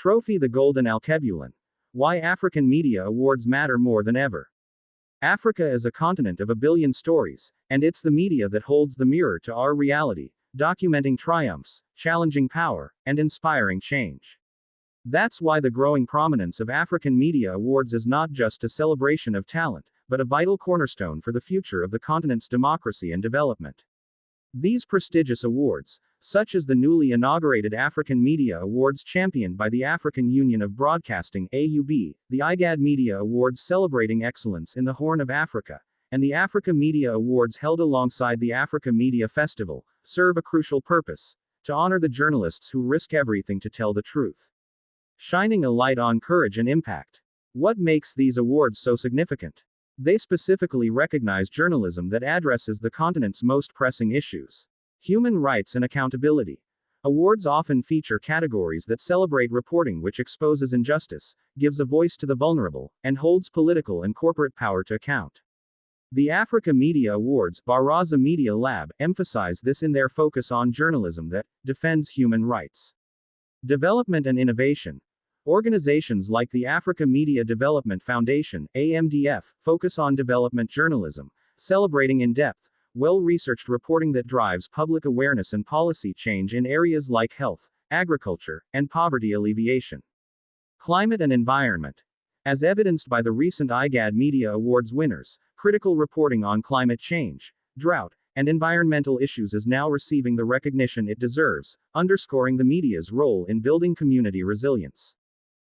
Trophy the Golden Alkebulan. Why African Media Awards matter more than ever. Africa is a continent of a billion stories, and it's the media that holds the mirror to our reality, documenting triumphs, challenging power, and inspiring change. That's why the growing prominence of African Media Awards is not just a celebration of talent, but a vital cornerstone for the future of the continent's democracy and development. These prestigious awards, such as the newly inaugurated African Media Awards championed by the African Union of Broadcasting (AUB), the IGAD Media Awards celebrating excellence in the Horn of Africa, and the Africa Media Awards held alongside the Africa Media Festival, serve a crucial purpose: to honor the journalists who risk everything to tell the truth. Shining a light on courage and impact. What makes these awards so significant? They specifically recognize journalism that addresses the continent's most pressing issues. Human rights and accountability. Awards often feature categories that celebrate reporting which exposes injustice, gives a voice to the vulnerable, and holds political and corporate power to account. The Africa Media Awards, Baraza Media Lab, emphasize this in their focus on journalism that defends human rights. Development and innovation. Organizations like the Africa Media Development Foundation, AMDF, focus on development journalism, celebrating in-depth, well-researched reporting that drives public awareness and policy change in areas like health, agriculture, and poverty alleviation. Climate and environment. As evidenced by the recent IGAD Media Awards winners, critical reporting on climate change, drought, and environmental issues is now receiving the recognition it deserves, underscoring the media's role in building community resilience.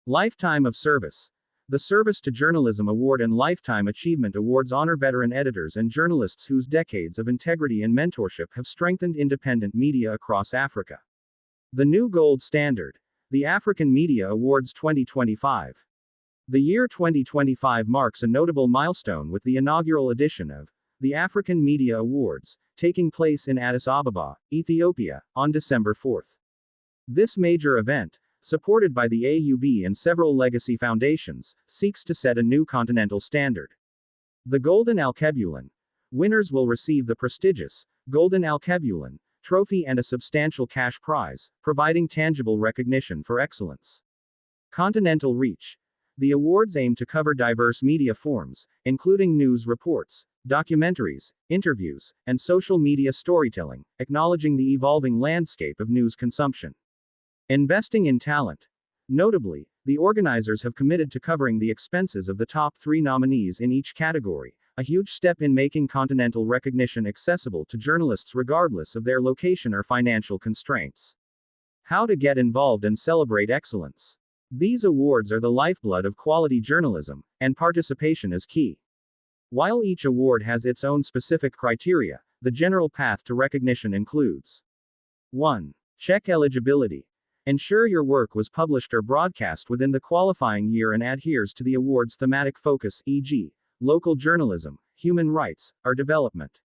Lifetime of Service. The Service to Journalism Award and Lifetime Achievement Awards honor veteran editors and journalists whose decades of integrity and mentorship have strengthened independent media across Africa. The new gold standard. The African Media Awards 2025. The year 2025 marks a notable milestone with the inaugural edition of the African Media Awards, taking place in Addis Ababa, Ethiopia, on December 4. This major event, supported by the AUB and several legacy foundations, seeks to set a new continental standard. The Golden Alkebulan. Winners will receive the prestigious Golden Alkebulan trophy and a substantial cash prize, providing tangible recognition for excellence. Continental reach. The awards aim to cover diverse media forms, including news reports, documentaries, interviews, and social media storytelling, acknowledging the evolving landscape of news consumption. Investing in talent. Notably, the organizers have committed to covering the expenses of the top 3 nominees in each category, a huge step in making continental recognition accessible to journalists regardless of their location or financial constraints. How to get involved and celebrate excellence. These awards are the lifeblood of quality journalism, and participation is key. While each award has its own specific criteria, the general path to recognition includes: 1. Check eligibility. Ensure your work was published or broadcast within the qualifying year and adheres to the award's thematic focus, e.g., local journalism, human rights, or development.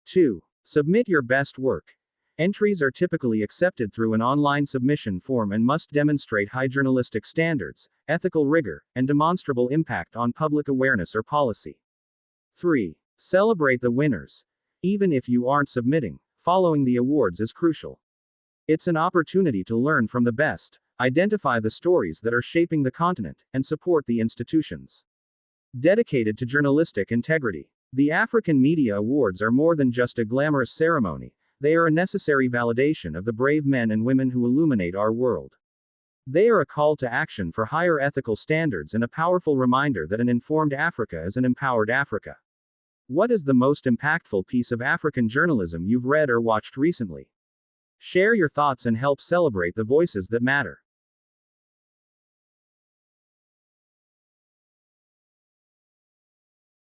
2. Submit your best work. Entries are typically accepted through an online submission form and must demonstrate high journalistic standards, ethical rigor, and demonstrable impact on public awareness or policy. 3. Celebrate the winners. Even if you aren't submitting, following the awards is crucial. It's an opportunity to learn from the best, identify the stories that are shaping the continent, and support the institutions dedicated to journalistic integrity. The African Media Awards are more than just a glamorous ceremony, they are a necessary validation of the brave men and women who illuminate our world. They are a call to action for higher ethical standards and a powerful reminder that an informed Africa is an empowered Africa. What is the most impactful piece of African journalism you've read or watched recently? Share your thoughts and help celebrate the voices that matter.